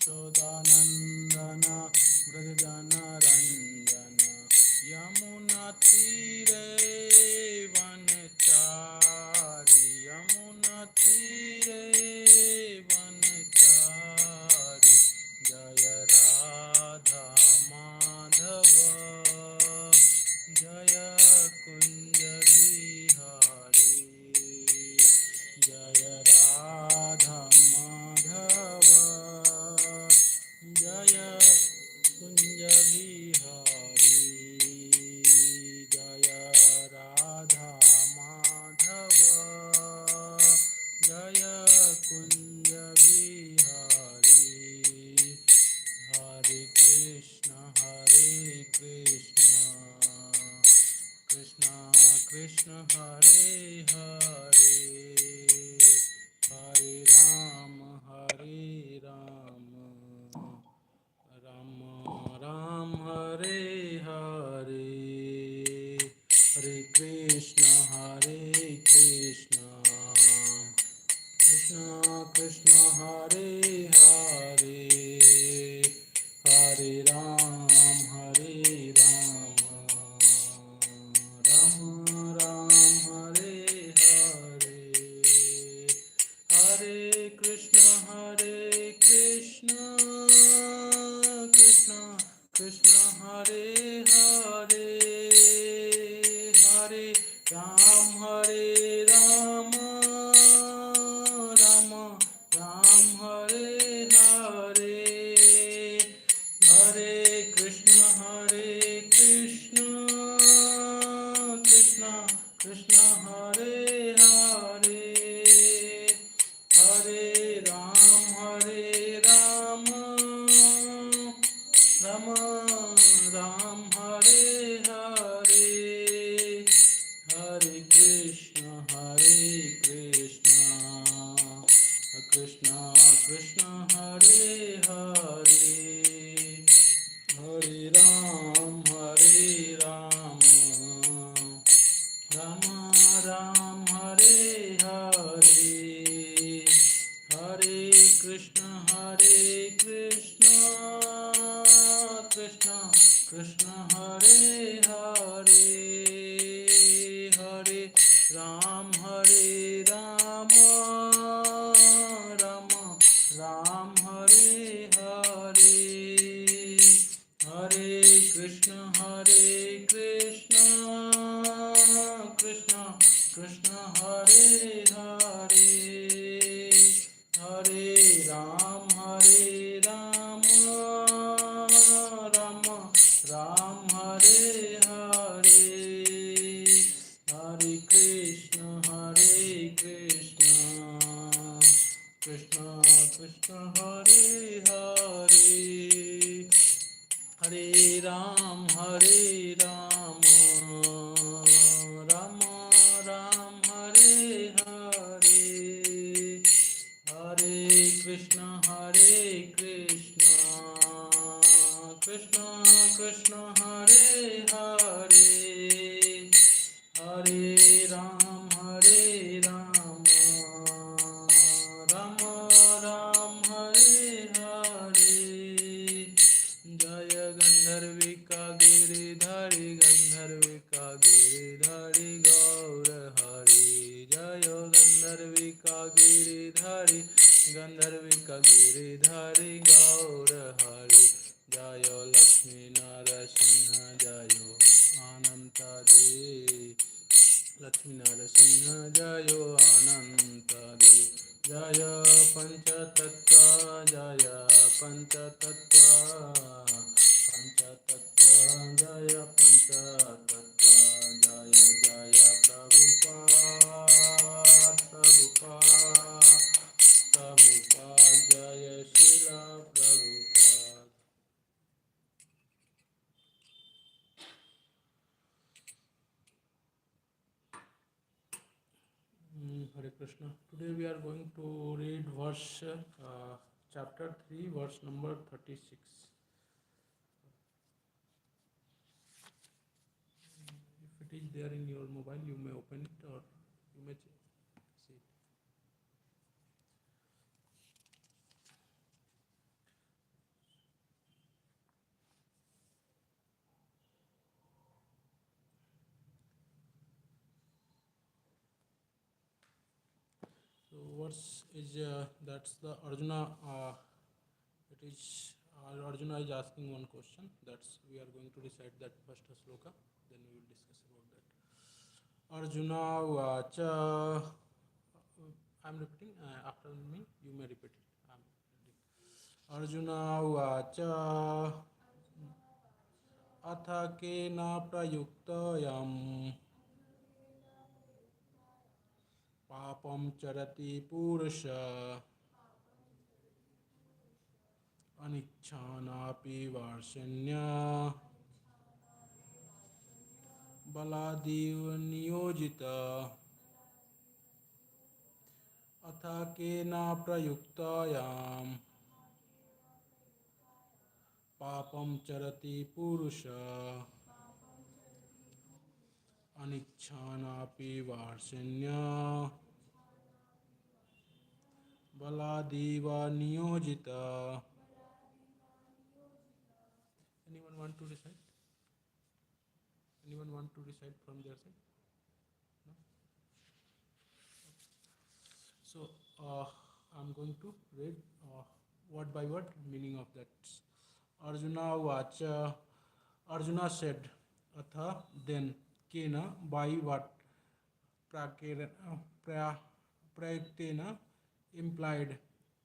यशोदानन्दना व्रजजनरञ्जन यमुनातीरे वनचारि यमुनातीरे वनचारि जय राधा माधव जय कुञ्ज विहारी जय राधा माधव जय कुञ्ज विहारी जय राधा माधव जय कुञ्ज विहारी हरे कृष्ण कृष्ण कृष्ण हरे हरे हरे राम राम राम हरे हरे हरे कृष्ण कृष्ण कृष्ण हरे हरे हरे राम राम राम हरे हरे हरे कृष्ण कृष्ण कृष्ण हरे हरे हरे राम राम राम हरे हरे हरे कृष्ण कृष्ण कृष्ण हरे हरे हरे राम राम राम हरे हरे हरे कृष्ण कृष्ण कृष्ण हरे हरे हरे राम राम राम हरे हरे हरे कृष्ण कृष्ण कृष्ण हरे हरे हरे राम राम राम हरे हरे हरे कृष्ण कृष्ण कृष्ण हरे हरे हरे राम राम राम हरे हरे हरे कृष्ण कृष्ण कृष्ण हरे हरे हरे राम राम राम हरे हरे हरे कृष्ण कृष्ण कृष्ण हरे हरे हरे राम राम राम हरे हरे जय गंधर्विका गिरिधारी गौर हरि जय गंधर्विका गिरिधारी गौर हरि जय लक्ष्मी नरसिंह जय अनंत लक्ष्मी नरसिंह जय अनंत जय पंचतत्व जय पंचतत्व जय जय प्रभुपाद जय शिला Prabhupada. Hare Krishna. Today we are going to read verse chapter 3 verse number 36. If it is there in your mobile, you may open it or you may see it. verse is that's the Arjuna. It is Arjuna is asking one question. That's we are going to recite that first sloka. Then we will discuss about that. Arjuna vacha. I'm repeating. After me, you may repeat it. I'm repeating. Arjuna vacha. अथ केन प्रयुक्तयम् पापं चरति पुरुष अनिच्छानापि वार्ष्ण्य बलादिव नियोजित अथ केन प्रयुक्तयम् पापं चरति पुरुष अनिच्छानापि वार्ष्ण्य बलादिव नियोजित. Anyone want to recite? Anyone want to recite from their side? No? So I'm going to read word by word meaning of that. Arjuna vacha. Arjuna said, Atha then, Kena by what? Prayaktena implied,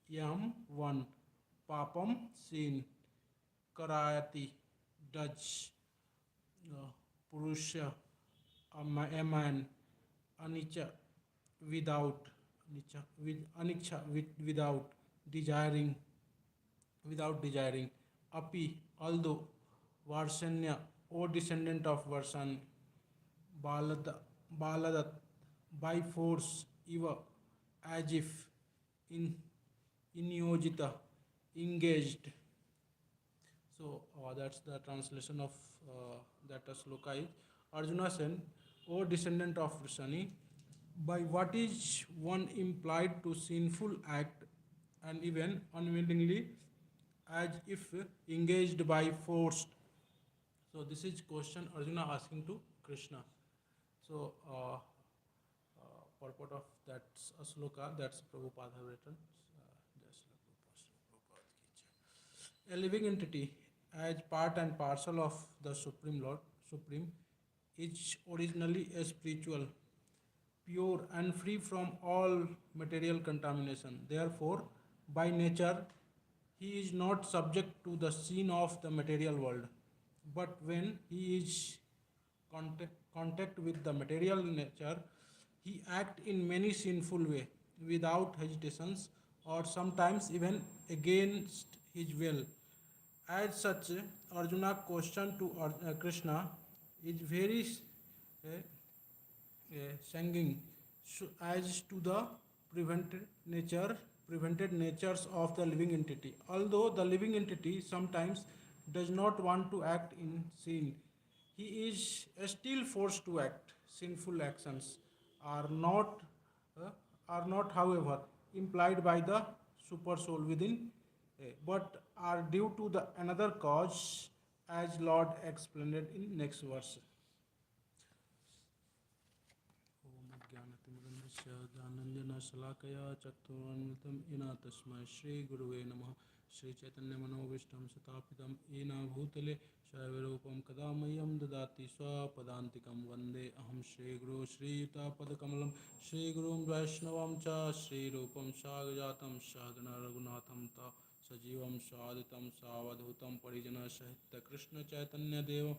Yam one, Papam sin, Karayati does, Purusha a man, Anicca without, Anicca without desiring, Api although, Varsanya O descendant of Varsan, Baladat by force, Eva as if in Inyojita engaged. So that's the translation of that sloka is Arjuna said, O descendant of Vrishani, by what is one implied to sinful act and even unwillingly as if engaged by force. So this is question Arjuna asking to Krishna. So purport of that sloka that's Prabhupada have written. A living entity as part and parcel of the Supreme Lord, Supreme, is originally a spiritual, pure and free from all material contamination. Therefore, by nature, he is not subject to the sin of the material world. But when he is contact with the material nature, he act in many sinful way without hesitations or sometimes even against his will. As such, Arjuna question to Krishna is very singing as to the prevented natures of the living entity. Although the living entity sometimes does not want to act in sin, he is still forced to act. Sinful actions are not, however, implied by the super soul within, but are due to the another cause, as Lord explained in next verse. ज्ञानञ्जनशलाकया चक्षुरुन्मिलितं येन तस्मै श्रीगुरुवे नमः. श्रीचैतन्यमनोभीष्टं स्थापितं येन भूतले स्वयंरूपं कदा मह्यं ददाति स्वपदान्तिकं वन्दे अहं श्रीगुरो श्रीयुतापदकमलं श्रीगुरुं वैष्णवं च श्रीरूपं साग्रजातं सहगण रघुनाथं तं सजीवं सादितं सावधूतं परिजनसहितं कृष्णचैतन्यदेवं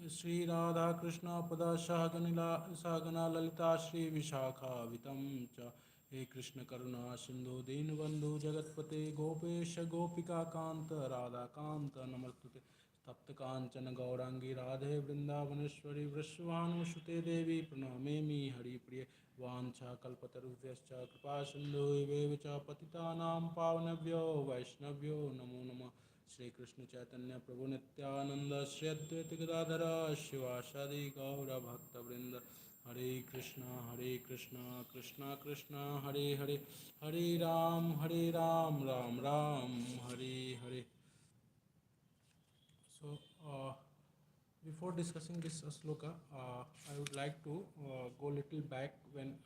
श्री राधा कृष्ण पद सहगना ललिता श्री विशाखावितं च. हे कृष्ण करुणा सिंधु दीनबंधु जगतपते गोपेश गोपिका कांत राधा कांत नमस्तुते. तप्त कांचन गौरांगी राधे वृंदावनेश्वरी वृषभानुसुते देवी प्रणमेमि हरिप्रिय. वाञ्छा कल्पतरुभ्यश्च कृपा सिन्धुभ्येव च पतितानां पावनेभ्यो वैष्णव्यो नमो नमः. श्री कृष्ण चैतन्य प्रभु नित्यानंद श्री अद्वैत गदाधर शिवासादि गौर भक्तवृंद. हरे कृष्णा कृष्णा कृष्णा हरे हरे, हरे Ram Ram Ram Hare Hare. So before discussing this sloka, I would like to go little back when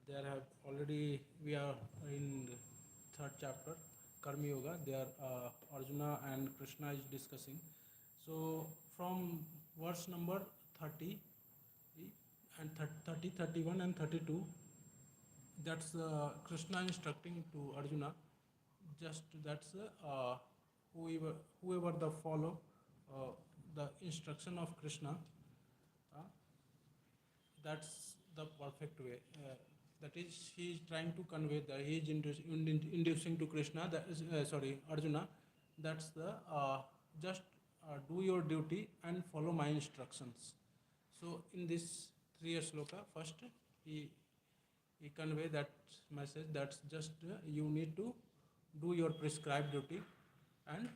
there have already, we are in the third chapter, Karma Yoga. There, Arjuna and Krishna is discussing. So, from verse number 30 and 30, 31, and 32, that's Krishna instructing to Arjuna. Just that's whoever whoever the follow uh, the instruction of Krishna, uh, that's the perfect way. That is, he is trying to convey that he is inducing to Krishna. That is, sorry, Arjuna. That's the just do your duty and follow my instructions. So in this three sloka, first he he convey that message. That's just you need to do your prescribed duty and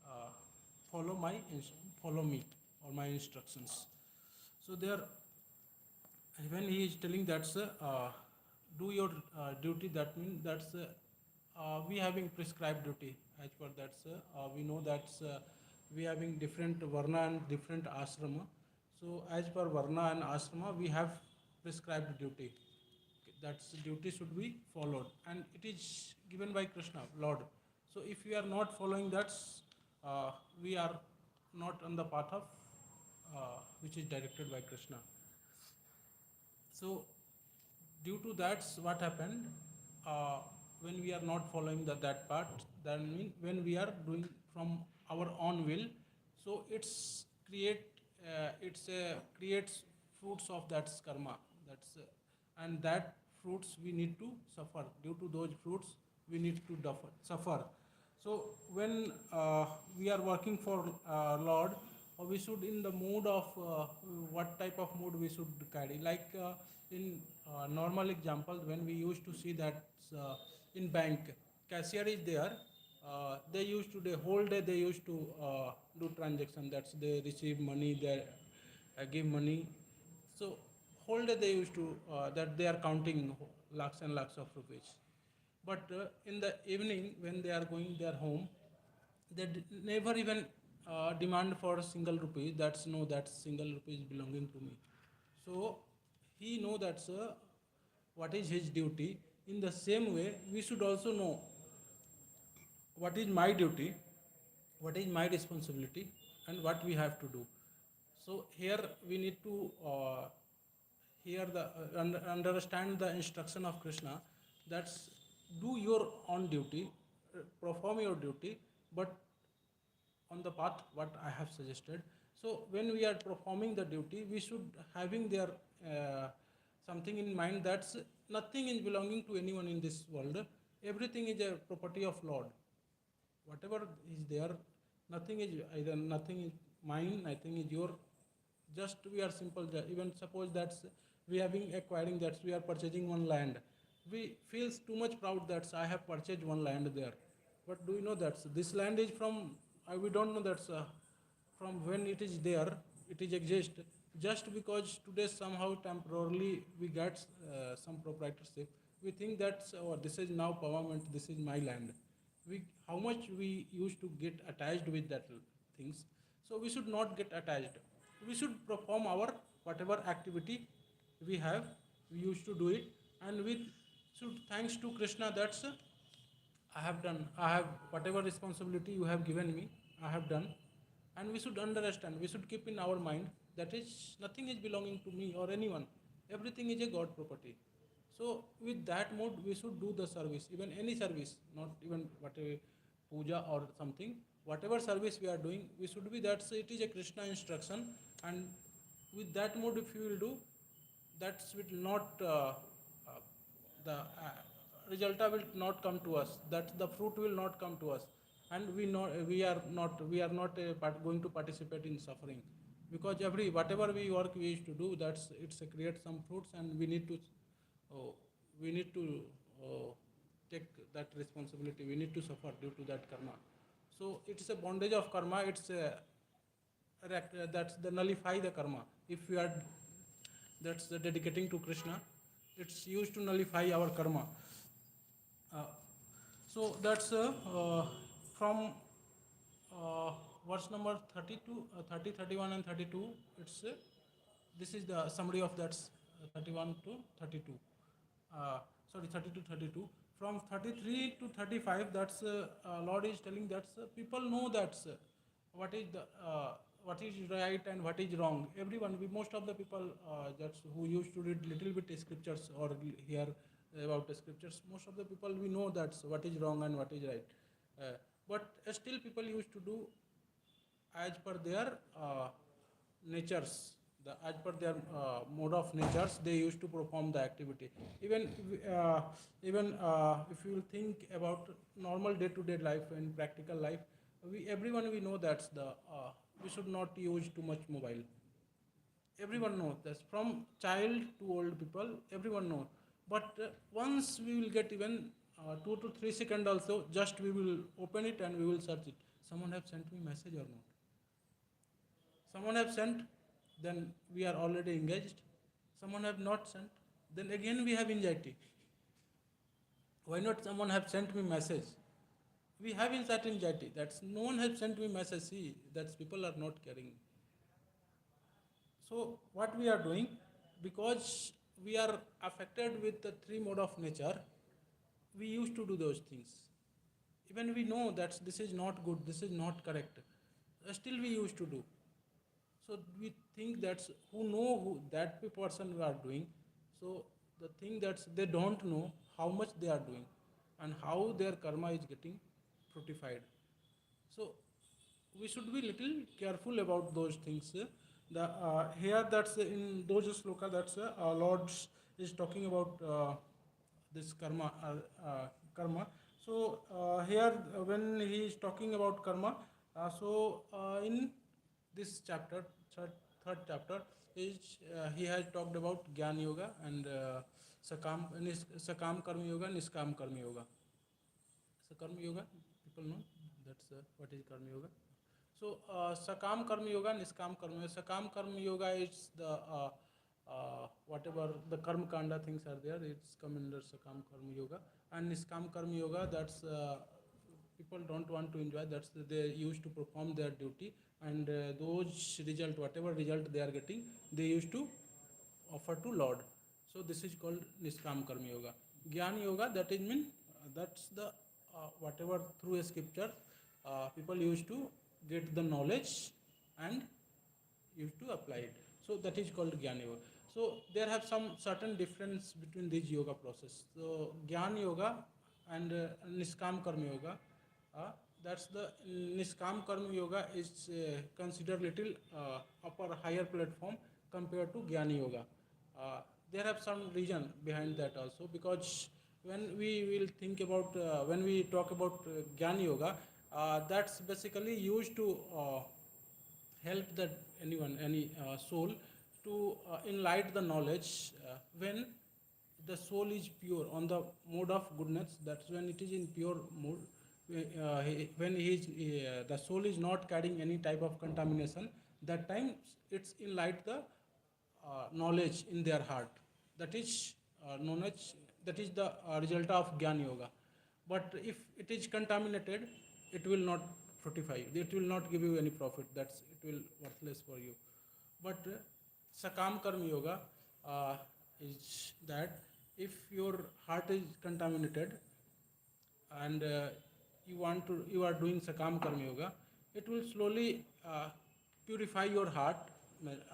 uh, follow my follow me or my instructions. So there, when he is telling that's do your duty, that means that's we having prescribed duty. As per that's we know that's we having different varna and different ashrama. So as per varna and ashrama, we have prescribed duty. That's duty should be followed, and it is given by Krishna, Lord. So if we are not following that, we are not on the path of which is directed by Krishna. So due to that's what happened, when we are not following that part, then mean when we are doing from our own will, so it's creates fruits of that karma. That's and that fruits we need to suffer. Due to those fruits, we need to suffer. So when we are working for Lord, we should in the mood of what type of mood we should carry. Like in normal example, when we used to see that in bank, cashier is there. They used to the whole day they used to do transaction. That's they receive money, they give money. So whole day they used to that they are counting lakhs and lakhs of rupees. But in the evening, when they are going their home, they never even demand for a single rupee. That's no, that single rupee is belonging to me. So he know that's what is his duty. In the same way, we should also know what is my duty, what is my responsibility, and what we have to do. So here we need to hear the understand the instruction of Krishna. That's do your own duty, perform your duty, but on the path what I have suggested. So when we are performing the duty, we should having their something in mind that's nothing is belonging to anyone in this world. Everything is a property of Lord. Whatever is there, nothing is either nothing is mine, nothing is your. Just we are simple. Even suppose that's we having acquiring that we are purchasing one land, we feels too much proud that I have purchased one land there. But do you know that this land is from we don't know that's from when it is there, it is exist. Just because today somehow temporarily we get some proprietorship, we think that oh, this is now permanent, this is my land. We how much we used to get attached with that things. So we should not get attached. We should perform our whatever activity we have, we used to do it, and with should thanks to Krishna that's I have done. I have whatever responsibility you have given me, I have done. And we should understand, we should keep in our mind that is nothing is belonging to me or anyone. Everything is a God property. So with that mode, we should do the service, even any service, not even whatever puja or something. Whatever service we are doing, we should be that's it is a Krishna instruction, and with that mode, if you will do, that will not the result will not come to us. That the fruit will not come to us, and we are not going to participate in suffering, because every whatever we work we used to do, that's it's a create some fruits, and uh, we need to uh, take that responsibility. We need to suffer due to that karma. So it's a bondage of karma. It's a that's the nullify the karma. If we are that's the dedicating to Krishna, it's used to nullify our karma. Uh, so that's from uh, verse number 32, 30, 31, and 32. It's this is the summary of that 31 to 32. uh, sorry, 30 to 32. From 33 to 35, that's Lord is telling that people know that what is the what is right and what is wrong. Everyone, most of the people that's who used to read little bit scriptures or hear about the scriptures, most of the people we know that's what is wrong and what is right. Uh, but still, people used to do as per their natures, as per their mode of natures, they used to perform the activity. Even uh, even if you will think about normal day-to-day life and practical life, we everyone we know that's the we should not use too much mobile. Everyone knows this, from child to old people, everyone knows. But once we will get even 2 to 3 seconds also, just we will open it and we will search it. Someone have sent me message or not? Someone have sent, then we are already engaged. Someone have not sent, then again we have anxiety. Why not someone have sent me message? We have in that anxiety. That's no one has sent me message. See, that's people are not caring. So what we are doing, because we are affected with the three mode of nature, we used to do those things. Even we know that this is not good, this is not correct. Still we used to do. So we think that's who know who that person we are doing. So the thing that they don't know how much they are doing and how their karma is getting fructified. So we should be little careful about those things. The here that's in those sloka that's Lord is talking about this karma. So here when he is talking about karma, in this chapter, third chapter, is he has talked about Gyan Yoga and Sakam Karma Yoga, Niskam Karma Yoga. So Karma Yoga, people know that's what is Karma Yoga. So Sakam Karma Yoga, Niskam Karma Yoga. Sakam Karma Yoga is the whatever the Karma Kanda things are there, it's come under Sakam Karma Yoga. And Niskam Karma Yoga, that's people don't want to enjoy, that's they used to perform their duty, and those result, whatever result they are getting, they used to offer to Lord. So this is called Niskam Karma Yoga. Gyan Yoga, that is mean that's the whatever through a scripture people used to get the knowledge and used to apply it. So that is called Gyan Yoga. So there have some certain difference between these yoga process. So Gyan Yoga and Niskam Karma Yoga. Uh, that's the Niskam Karma Yoga is considered little upper higher platform compared to Gyan Yoga. Uh, there have some reason behind that also, because when we will think about when we talk about Gyan Yoga, that's basically used to help that anyone, any soul to enlighten the knowledge when the soul is pure on the mode of goodness. That's when it is in pure mode. When he is, the soul is not carrying any type of contamination, that time it's enlighten the knowledge in their heart. That is knowledge. That is the result of Gyan Yoga. But if it is contaminated, it will not fructify. It will not give you any profit. That's it will worthless for you. But Sakam Karma Yoga is that if your heart is contaminated and you are doing Sakam Karma Yoga, it will slowly purify your heart.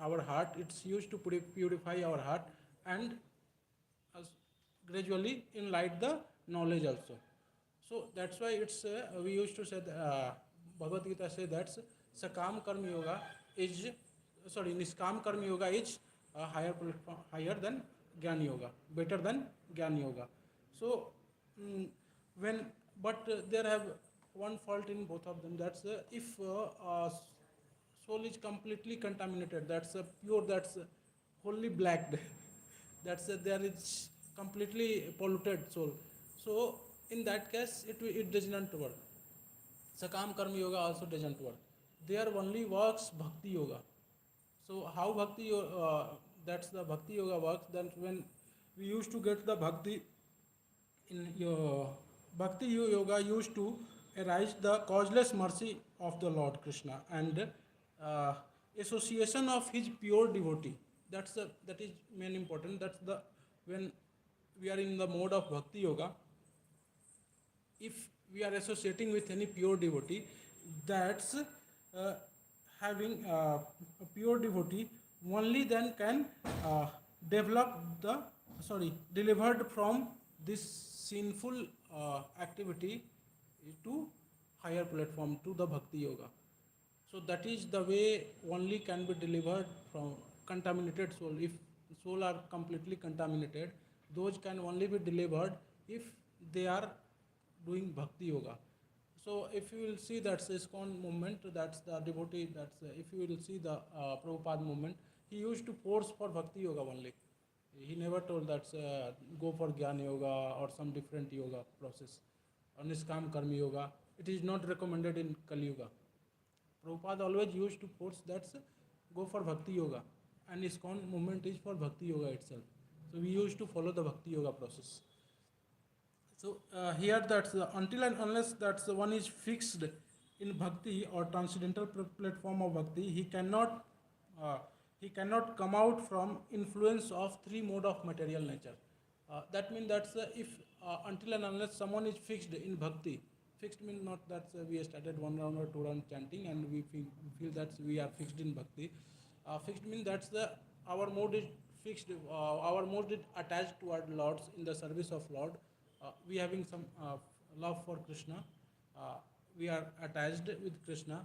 Our heart, it's used to purify our heart and gradually enlighten the knowledge also. So that's why it's we used to say Bhagavad Gita say that Sakam Karma Yoga is Niskam Karma Yoga is higher than Gyan Yoga, better than Gyan Yoga. So mm, when but there have one fault in both of them. That's if soul is completely contaminated, that's pure, that's wholly black. That's there is completely polluted soul. So in that case, it does not work. Sakam Karma Yoga also doesn't work. There only works Bhakti Yoga. So how that's the Bhakti Yoga works. Then when we used to get the Bhakti in your Bhakti Yoga used to arise the causeless mercy of the Lord Krishna and uh, association of his pure devotee. That is main important. That's the when we are in the mode of bhakti yoga, if we are associating with any pure devotee, that's having a pure devotee only then can uh, develop the sorry delivered from this sinful activity to higher platform, to the bhakti yoga. So that is the way only can be delivered from contaminated soul. If soul are completely contaminated, those can only be delivered if they are doing bhakti yoga. So if you will see that's ISKCON movement, that's the devotee, that's if you will see the Prabhupada movement, he used to force for bhakti yoga only. He never told that go for Jnana yoga or some different yoga process or Niskam Karmi yoga. It is not recommended in Kali Yuga. Prabhupada always used to force that go for bhakti yoga, and ISKCON movement is for bhakti yoga itself. So we used to follow the bhakti yoga process. So here that's until and unless that's the one is fixed in bhakti or transcendental platform of bhakti, uh, he cannot come out from influence of three mode of material nature. That means that's if until and unless someone is fixed in bhakti, fixed means not that we started one round or two round chanting and we feel that we are fixed in bhakti. Fixed means that's the our mode is fixed. Our mode is attached toward Lords in the service of Lord. We having some love for Krishna. Uh, we are attached with Krishna,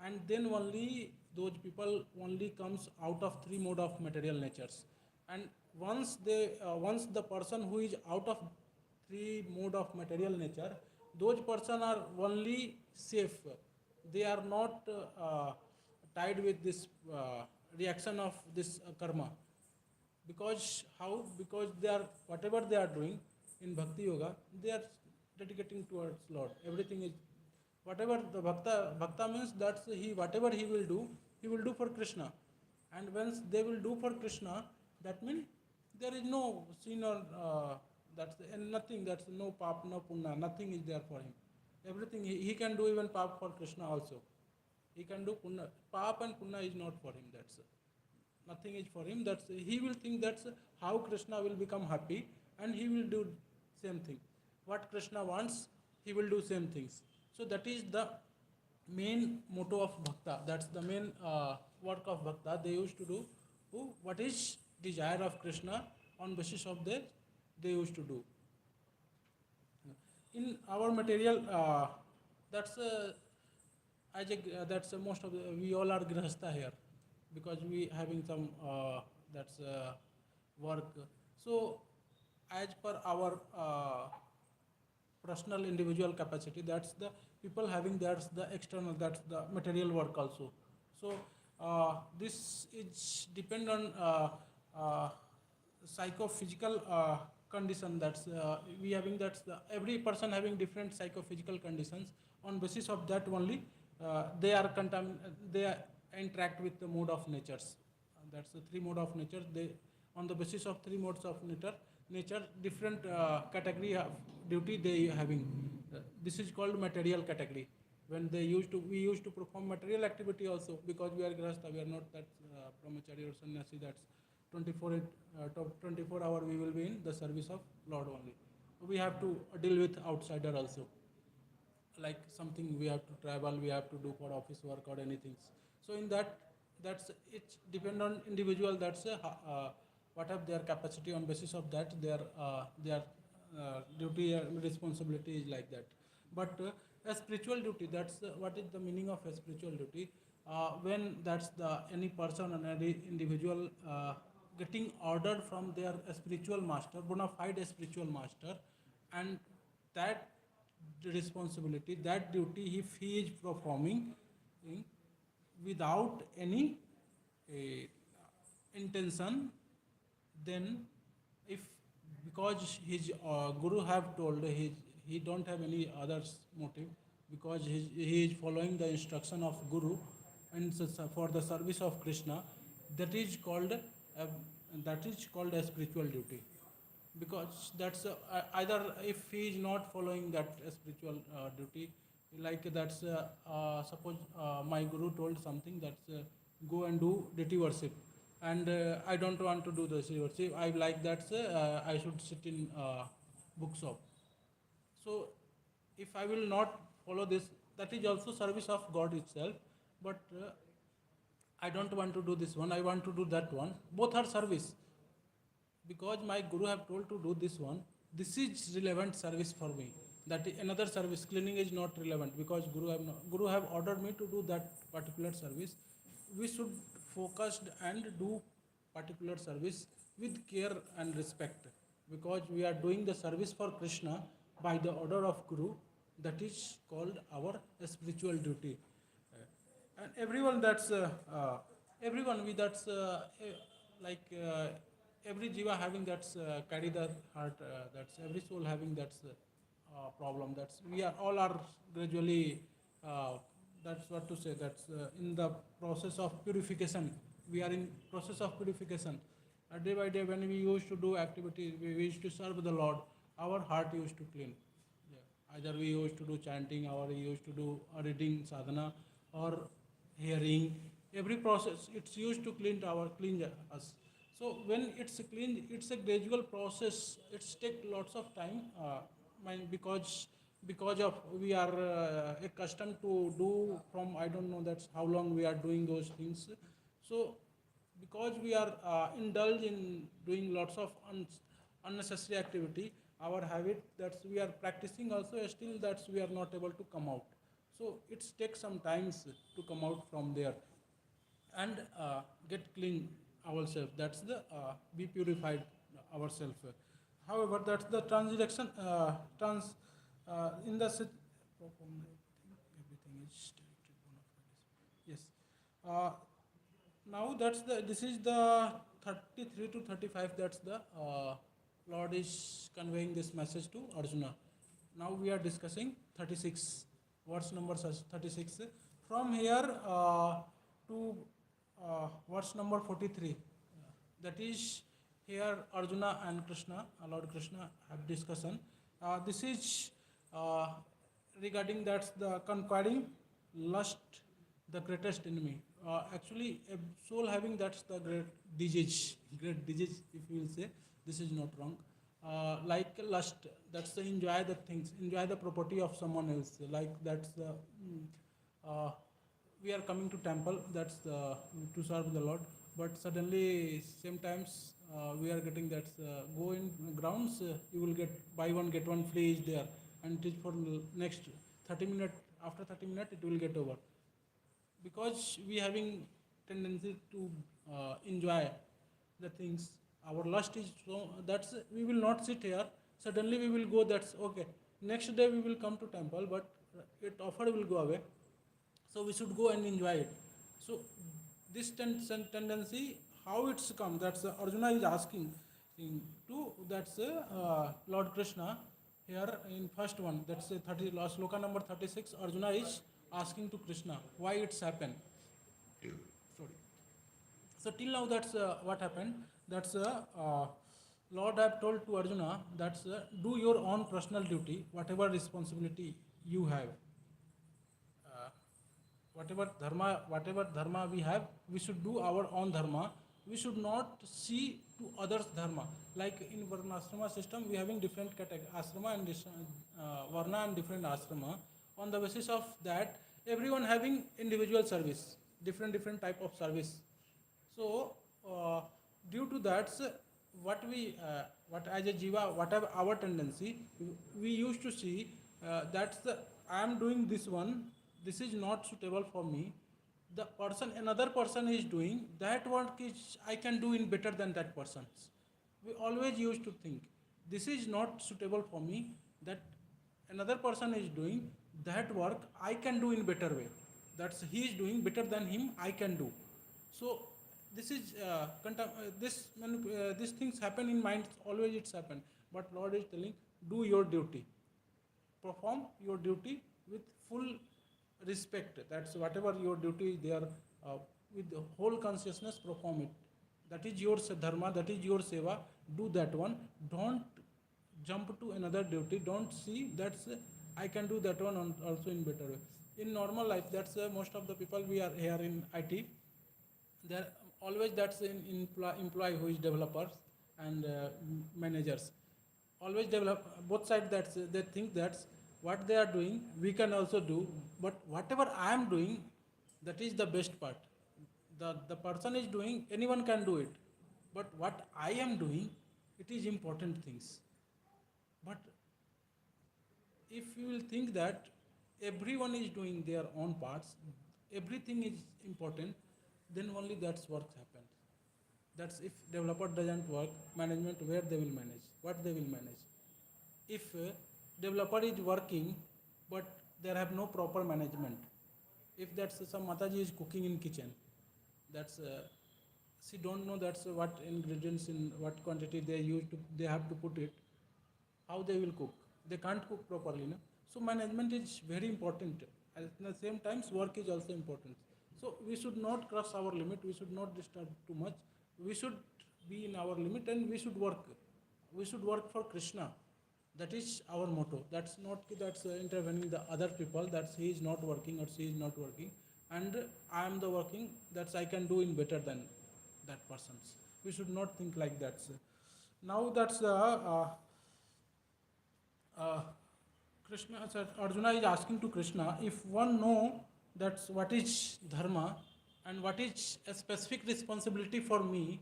and then only those people only comes out of three mode of material natures. And once the person who is out of three mode of material nature, those person are only safe. They are not tied with this reaction of this karma. Because how? Because they are whatever they are doing in bhakti yoga, they are dedicating towards Lord. Everything is whatever the bhakta means that he whatever he will do for Krishna. And once they will do for Krishna, that means there is no sin or that's and nothing. That's no pap, no punna, nothing is there for him. Everything he can do even pap for Krishna also. He can do punna. Pap and punna is not for him. That's nothing is for him. That's he will think that's how Krishna will become happy, and he will do same thing. What Krishna wants, he will do same things. So that is the main motto of bhakta. That's the main work of bhakta. They used to do what is desire of Krishna, on basis of they used to do. In our material, that's that's most of we all are grihastha here, because we having some that's work. So as per our personal individual capacity, that's the people having, that's the external, that's the material work also. So this is depend on psychophysical condition. That's we having, that's the every person having different psychophysical conditions. On basis of that only they are interact with the mode of natures. That's the three mode of nature. They on the basis of three modes of nature different category of duty they having. This is called material category. When we used to perform material activity also, because we are grahastha, we are not that brahmachari or sannyasi. That's 24 hour we will be in the service of Lord only. We have to deal with outsider also, like something we have to travel, we have to do for office work or anything. So in that, that's it depend on individual. That's what have their capacity. On basis of that, their duty and responsibility is like that. But a spiritual duty, that's what is the meaning of a spiritual duty. When that's the any person and any individual getting ordered from their spiritual master, bona fide spiritual master, and that responsibility, that duty, if he is performing without any uh, intention, then if because his guru have told, he don't have any other motive, because he is following the instruction of guru, and for the service of Krishna, that is called a spiritual duty. Because that's either if he is not following that spiritual duty, like that's suppose my guru told something, that's go and do deity worship, and I don't want to do the stewardship. I like that I should sit in bookshop. So if I will not follow this, that is also service of God itself. But I don't want to do this one. I want to do that one. Both are service because my guru have told to do this one. This is relevant service for me. That another service cleaning is not relevant because guru have ordered me to do that particular service. We should focus and do particular service with care and respect because we are doing the service for Krishna by the order of guru. That is called our spiritual duty. And everyone that's everyone we that's like every jiva having that's carry the heart, that's every soul having that's problem, that's we are all are gradually uh, that's what to say, that's in the process of purification. We are in process of purification. Day by day when we used to do activities, we used to serve the Lord, our heart used to clean. Yeah. Either we used to do chanting or we used to do reading sadhana or hearing. Every process it's used to clean us. So when it's clean, it's a gradual process. It's take lots of time. Because of we are accustomed to do from I don't know that's how long we are doing those things. So because we are indulged in doing lots of unnecessary activity, our habit that we are practicing also still that we are not able to come out. So it takes some times to come out from there and get clean ourselves. That's the be purified ourselves. However, that's the transaction trans in the everything is directed yes. Uh, Now that's the this is the 33 to 35. That's the Lord is conveying this message to Arjuna. Now we are discussing 36. Verse number 36. From here to verse number 43. That is here Arjuna and Krishna, Lord Krishna have discussion. This is uh, regarding that's the conquering lust, the greatest enemy. Actually, a soul having that's the great disease, if you will say, this is not wrong. Like lust, that's the enjoy the things, enjoy the property of someone else. Like that's the uh, we are coming to temple, that's the to serve the Lord. But suddenly, sometimes we are getting that go in grounds, you will get buy one get one free is there, and it is for next 30 minutes. After 30 minutes, it will get over because we having tendency to enjoy the things. Our lust is so that's we will not sit here. Suddenly we will go, that's okay, next day we will come to temple, but it offer will go away, so we should go and enjoy it. So this tendency, how it's come, that's Arjuna is asking to that's Lord Krishna here in first one, that's 30 last sloka number 36. Arjuna is asking to Krishna why it's happened. Sorry. So till now that's what happened. That's Lord have told to Arjuna that's do your own personal duty, whatever responsibility you have. Uh, whatever dharma we have, we should do our own dharma. We should not see to others dharma. Like in varnashrama system, we having different category ashrama and varna and different ashrama. On the basis of that, everyone having individual service, different type of service. So due to that, what as a jiva, whatever our tendency, we used to see that's the I am doing this one, this is not suitable for me. The person, another person is doing that work is I can do in better than that person's. We always used to think this is not suitable for me, that another person is doing that work I can do in better way, that's he is doing better than him I can do. So this is these things happen in mind, always it's happened. But Lord is telling, do your duty, perform your duty with full respect. That's whatever your duty is there, with the whole consciousness perform it. That is your dharma, that is your seva. Do that one. Don't jump to another duty. Don't see that's I can do that one also in better way. In normal life, that's most of the people we are here in IT. There always that's in employee who is developers and managers always develop both sides that's they think that's what they are doing we can also do but whatever I am doing that is the best part the person is doing anyone can do it but what I am doing it is important things but if you will think that everyone is doing their own parts everything is important then only that's work happens that's if developer doesn't work management where they will manage what they will manage if developer is working but there have no proper management if that's some mataji is cooking in kitchen that's she don't know that's what ingredients in what quantity they use to they have to put it how they will cook they can't cook properly no? So management is very important at the same time work is also important so we should not cross our limit we should not disturb too much we should be in our limit and we should work for krishna that is our motto that's not that's intervening the other people that he is not working or she is not working and I am the working that's I can do in better than that person's we should not think like that so now that's uh, Krishna, sir, Arjuna is asking to Krishna if one know that's what is dharma and what is a specific responsibility for me,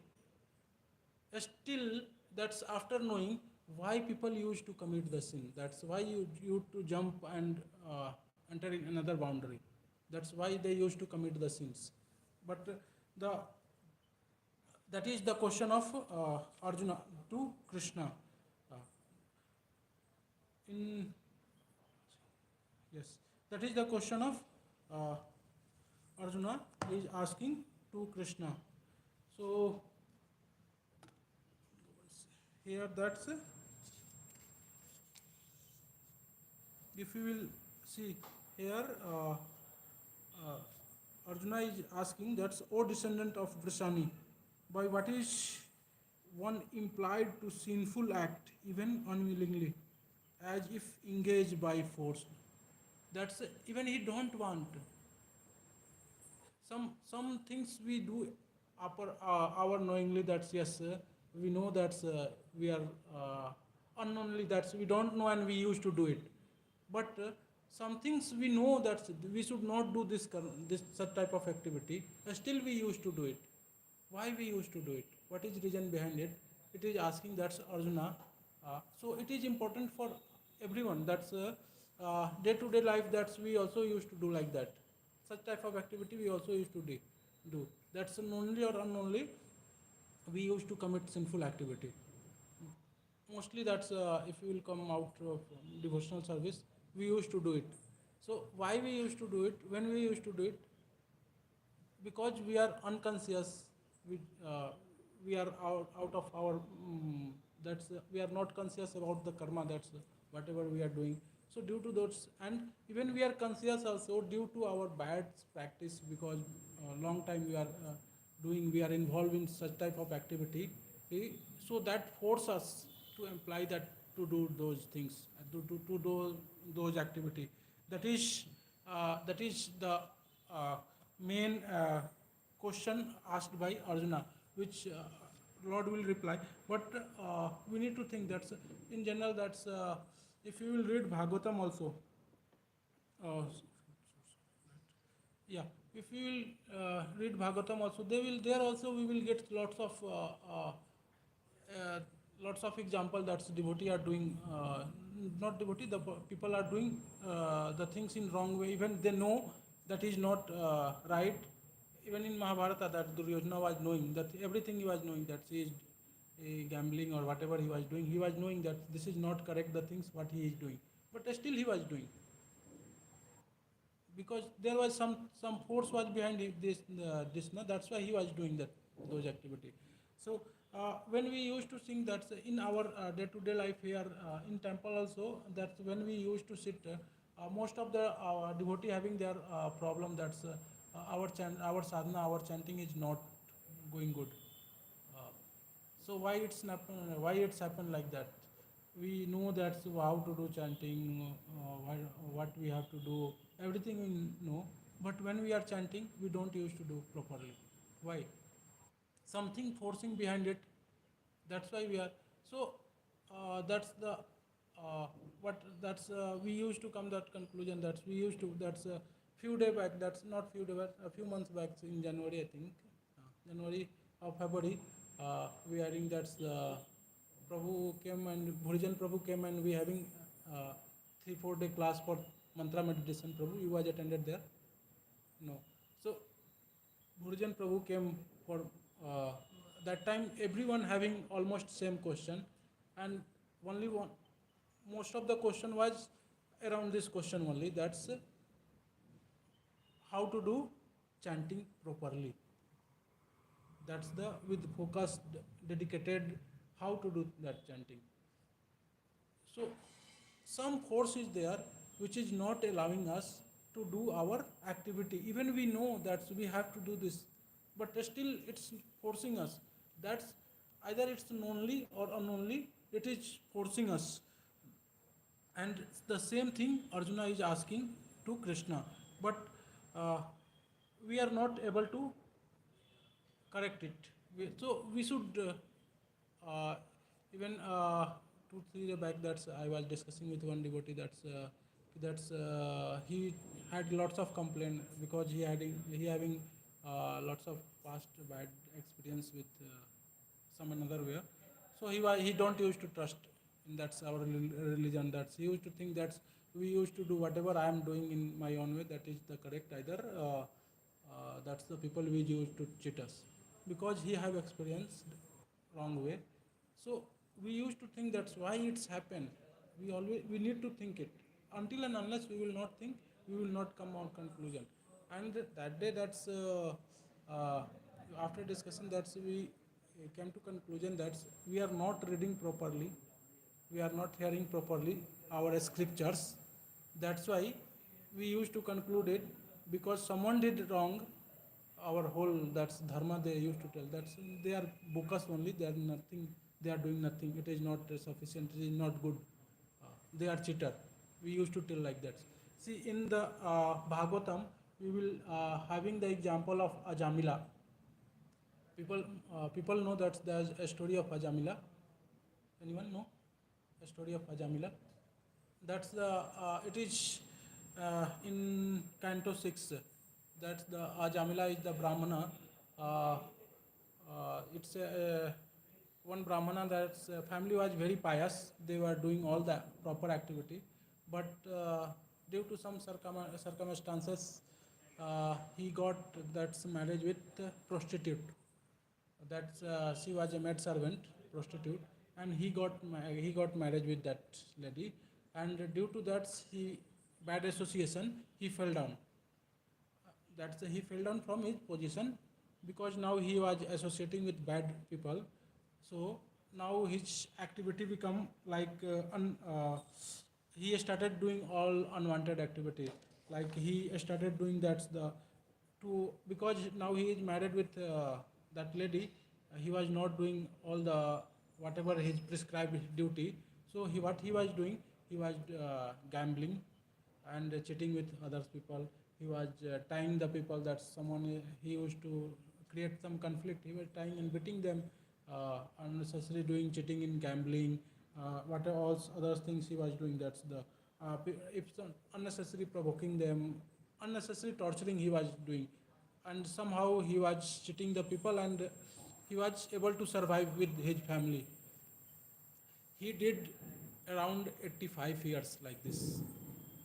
still that's after knowing why people used to commit the sin. That's why you to jump and enter in another boundary. That's why they used to commit the sins. But the that is the question of Arjuna to Krishna. Uh, in Yes, that is the question of uh, Arjuna is asking to Krishna. So here that's if you will see here Arjuna is asking that's O descendant of Vrishani, by what is one implied to sinful act even unwillingly, as if engaged by force. That's even he don't want some things we do our knowingly that's yes we know that's we are unknowingly that's we don't know and we used to do it but some things we know that we should not do this such type of activity still we used to do it why we used to do it what is reason behind it it is asking that's Arjuna so it is important for everyone that's day to day life that's we also used to do like that such type of activity we also used to do that's knowingly or unknowingly we used to commit sinful activity mostly that's if you will come out of devotional service we used to do it so why we used to do it when we used to do it because we are unconscious we, uh, we are out of our that's we are not conscious about the karma that's whatever we are doing so due to those and even we are conscious also due to our bad practice because long time we are doing we are involved in such type of activity so that force us to imply that to do those things to do those activity that is the uh, main question asked by Arjuna, which Lord will reply. But we need to think that in general that's if you will read Bhagavatam also, uh, yeah, if you will read Bhagavatam also, they will there also we will get uh, lots of example that devotee are doing not devotee the people are doing the things in wrong way even they know that is not right even in Mahabharata that Duryodhana was knowing that everything he was knowing that he is gambling or whatever he was doing he was knowing that this is not correct the things what he is doing but still he was doing because there was some force was behind this no? That's why he was doing that those activity so when we used to sing that in our day-to-day life here in temple also that's when we used to sit most of the devotee having their problem that's our sadhana our chanting is not going good uh, so why it's happened like that? We know that's how to do chanting, what we have to do, everything we know. But when we are chanting, we don't used to do properly. Why? something forcing behind it. That's why we are so. That's the what that's we used to come that conclusion. That's we used to that's a few day back. That's not few day back. A few months back in January, I think, January or February. We are in that's the Prabhu came and Bhurijan Prabhu came and we having 3 4 day class for mantra meditation. Prabhu, you was attended there? No. So Bhurijan Prabhu came for uh, that time. Everyone having almost same question, and only one. Most of the question was around this question only. That's how to do chanting properly. That's the with focused, dedicated how to do that chanting. So some force is there which is not allowing us to do our activity. Even we know that we have to do this, but still it's forcing us. That's either it's knowingly or unknowingly, it is forcing us. And the same thing Arjuna is asking to Krishna, but uh, we are not able to correct it. So we should even 2 3 days back. That's I was discussing with one devotee. That's he had lots of complaint because he having lots of past bad experience with some another way. So he don't used to trust in that's our religion. That's he used to think that's we used to do whatever I am doing in my own way. That is the correct either. That's the people we used to cheat us because he have experienced wrong way. So we used to think that's why it's happened. We need to think it. Until and unless we will not think, we will not come on conclusion. And that day, that's uh, after discussion, that's we came to conclusion that we are not reading properly, we are not hearing properly our scriptures. That's why we used to conclude it because someone did wrong. Our whole that's dharma they used to tell that's they are bogus only. They are nothing. They are doing nothing. It is not sufficient. It is not good. They are cheater. We used to tell like that. See in the Bhagavatam, we will having the example of Ajamila. People know that there's a story of Ajamila. Anyone know a story of Ajamila? That's the it is in Canto 6. That's the Ajamila is the Brahmana. Uh, it's one Brahmana that's family was very pious. They were doing all the proper activity, but due to some circumstances, he got that's marriage with prostitute. That's she was a maid servant, prostitute, and he got married with that lady, and due to that he bad association he fell down. That's he fell down from his position because now he was associating with bad people. So now his activity become like he started doing all unwanted activity. Like he started doing that's the to because now he is married with that lady. He was not doing all the whatever his prescribed duty. So what he was doing, he was gambling and cheating with other people. He was tying the people that someone he used to create some conflict. He was tying and beating them, unnecessarily doing cheating in gambling. What are all other things he was doing? That's the if some unnecessary provoking them, unnecessary torturing he was doing, and somehow he was cheating the people and he was able to survive with his family. He did around 85 years like this.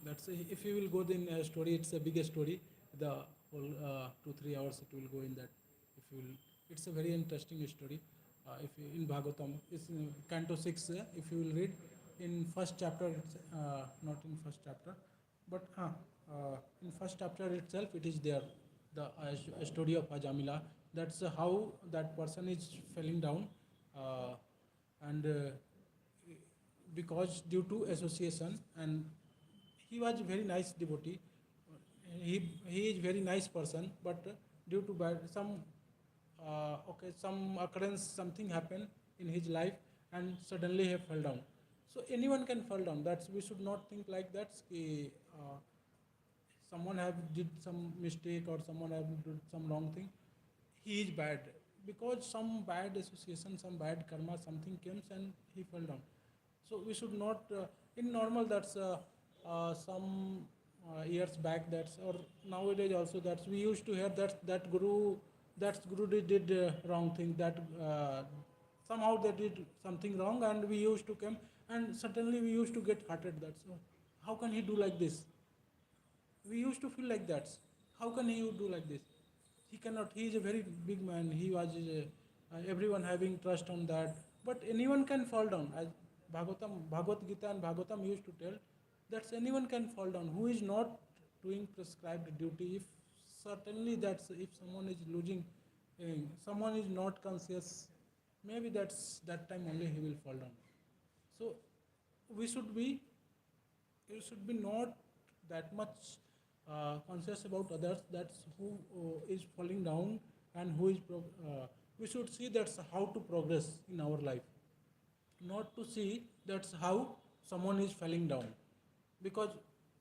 That's if you will go in a story, it's a bigger story. The whole 2 3 hours it will go in that. If you will, it's a very interesting story. If you, in Bhagavatam, it's in Canto 6. If you will read in first chapter, it's not in first chapter, but in first chapter itself, it is there. The story of Ajamila. That's how that person is falling down, uh, and because due to association and he was a very nice devotee. He is very nice person, but due to bad some some occurrence something happened in his life and suddenly he fell down. So anyone can fall down. That's we should not think like that. Someone have did some mistake or someone have did some wrong thing. He is bad. because some bad association, some bad karma, something comes and he fell down. So we should not, in normal, that's some years back, that's, or nowadays also, that's we used to hear that guru did wrong thing, that somehow they did something wrong, and we used to come, and suddenly we used to get hearted, that so how can he do like this? We used to feel like that. How can he do like this? He cannot. He is a very big man. He was everyone having trust on that. But anyone can fall down. As Bhagavad Gita and Bhagavatam used to tell, that anyone can fall down. Who is not doing prescribed duty? If certainly that's, if someone is losing, someone is not conscious, maybe that's that time only he will fall down. So we should be, you should be not that much conscious about others, that's who is falling down, and who is we should see that's how to progress in our life, not to see that's how someone is falling down, because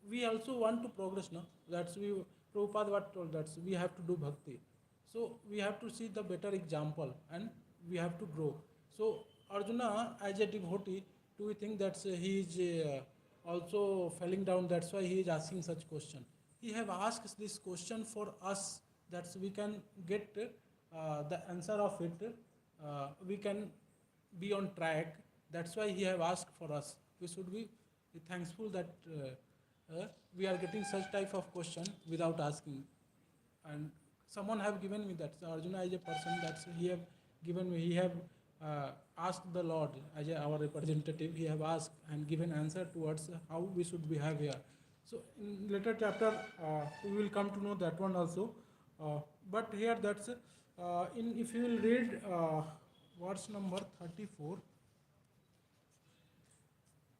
we also want to progress now, that's we, Prabhupada what told, that's we have to do bhakti, so we have to see the better example, and we have to grow. So Arjuna, as a devotee, do we think that he is also falling down, that's why he is asking such question? He have asked this question for us, that we can get the answer of it, we can be on track. That's why he have asked for us. We should be thankful that we are getting such type of question without asking. And someone have given me that. So Arjuna is a person that he have given me. He have asked the Lord as our representative. He have asked and given answer towards how we should behave here. So in later chapter we will come to know that one also. But here that's in, if you will read verse number 34.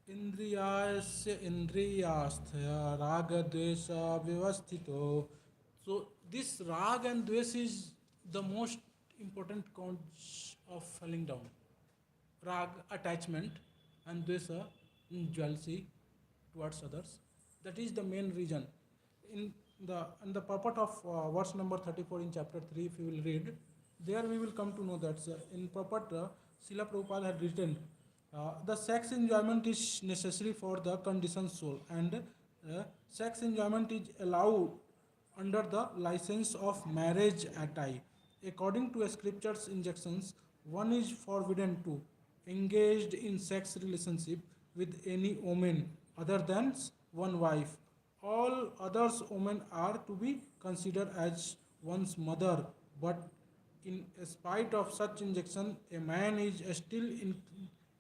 इंद्रियास्य इंद्रियास्थय राग द्वेष व्यवस्थितो. So this rag and dvesh is the most important cause of falling down. Rag, attachment, and dvesha, jealousy towards others, that is the main reason. In the purport of verse number 34 in chapter 3, if you will read, there we will come to know that in purport Srila Prabhupada had written, the sex enjoyment is necessary for the conditioned soul, and sex enjoyment is allowed under the license of marriage at I. According to scripture's injunctions, one is forbidden to engaged in sex relationship with any woman other than one wife. All others women are to be considered as one's mother, but in spite of such injunction, a man is still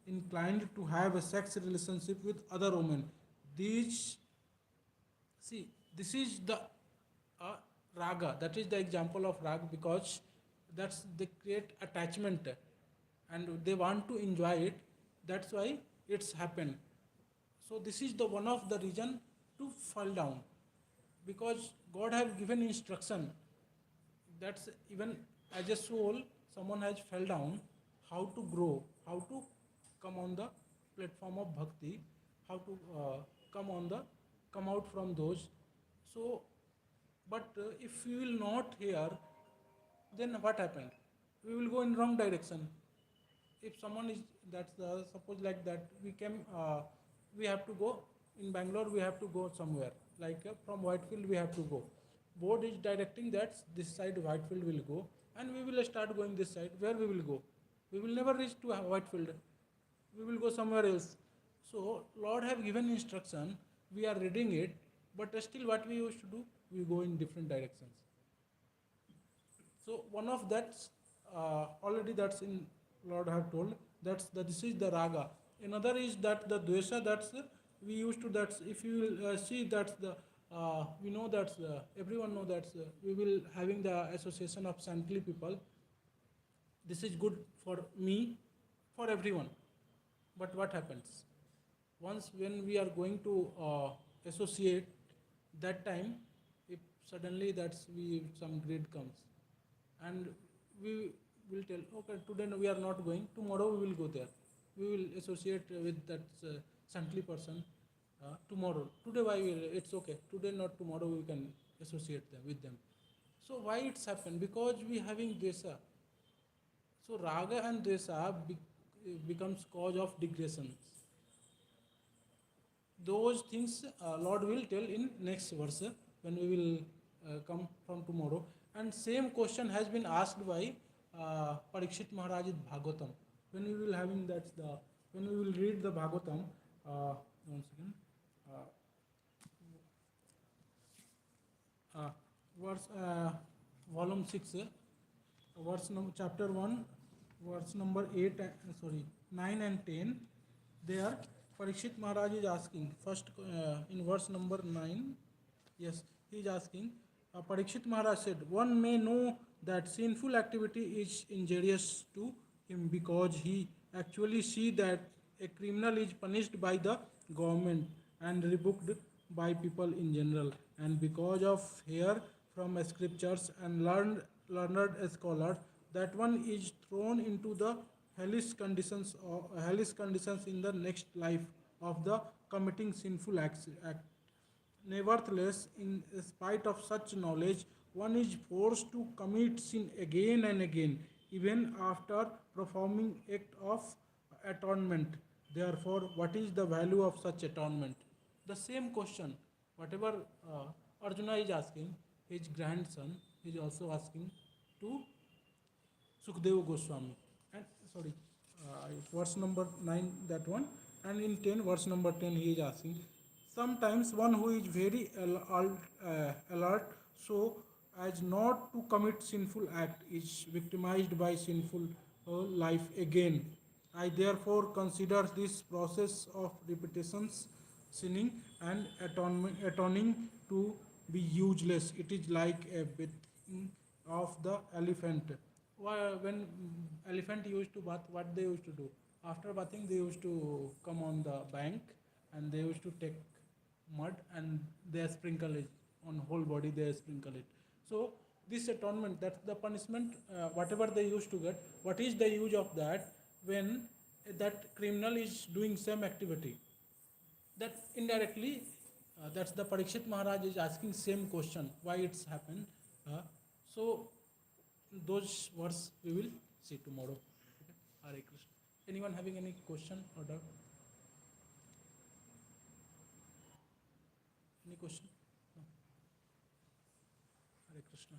inclined to have a sex relationship with other women. These, see, this is the raga. That is the example of raga, because that's they create attachment, and they want to enjoy it. That's why it's happened. So this is the one of the reason to fall down, because God have given instruction. That's even as a soul, someone has fell down. How to grow? How to come on the platform of bhakti? How to come out from those? So, but if we will not hear, then what happened? We will go in wrong direction. If someone is, that's suppose like that, we came, we have to go in Bangalore, we have to go somewhere, like from Whitefield we have to go. Board is directing that this side Whitefield will go, and we will start going this side. Where we will go? We will never reach to Whitefield. We will go somewhere else. So Lord have given instruction. We are reading it, but still what we used to do? We go in different directions. So one of that already that's in Lord have told, that's the, this is the raga. Another is that the dvesha, that's we used to, that's if you will see, that's the we know that everyone know that we will having the association of saintly people. This is good for me, for everyone. But what happens once when we are going to associate, that time if suddenly that's we some greed comes, and we will tell, okay, today we are not going, tomorrow we will go there, we will associate with that saintly person tomorrow. Today why will, it's okay, today not, tomorrow we can associate them with them. So why it's happened? Because we having dvesha. So raga and dvesa becomes cause of digression. Those things Lord will tell in next verse when we will come from tomorrow. And same question has been asked by Parikshit Maharaj in Bhagavatam. When we will having that the when we will read the Bhagavatam, one second, uh, uh, verse volume 6, verse number chapter 1, verse number 8, sorry, 9 and 10. There Parikshit Maharaj is asking first in verse number 9. Yes, he is asking. Parikshit Maharaj said, one may know that sinful activity is injurious to him because he actually see that a criminal is punished by the government and rebuked by people in general, and because of hear from scriptures and learned scholars that one is thrown into the hellish conditions in the next life of the committing sinful act. Nevertheless, in spite of such knowledge, one is forced to commit sin again and again, even after performing act of atonement. Therefore, what is the value of such atonement? The same question, whatever Arjuna is asking, his grandson is also asking to Sukadeva Goswami. And sorry, verse number 9, that one. And in 10, verse number 10, he is asking. Sometimes one who is very alert, so as not to commit sinful act, is victimized by sinful life again. I therefore consider this process of repetitions, sinning, and atoning to be useless. It is like a bit of the elephant. When elephant used to bath, what they used to do? After bathing, they used to come on the bank and they used to take mud and they sprinkle it on whole body. They sprinkle it. So this atonement, that's the punishment. Whatever they used to get, what is the use of that when that criminal is doing same activity? That indirectly, that's the Parikshit Maharaj is asking same question, why it's happened. So those words we will see tomorrow. Okay. Hare Krishna. Anyone having any question or doubt? Any question? No. Hare Krishna.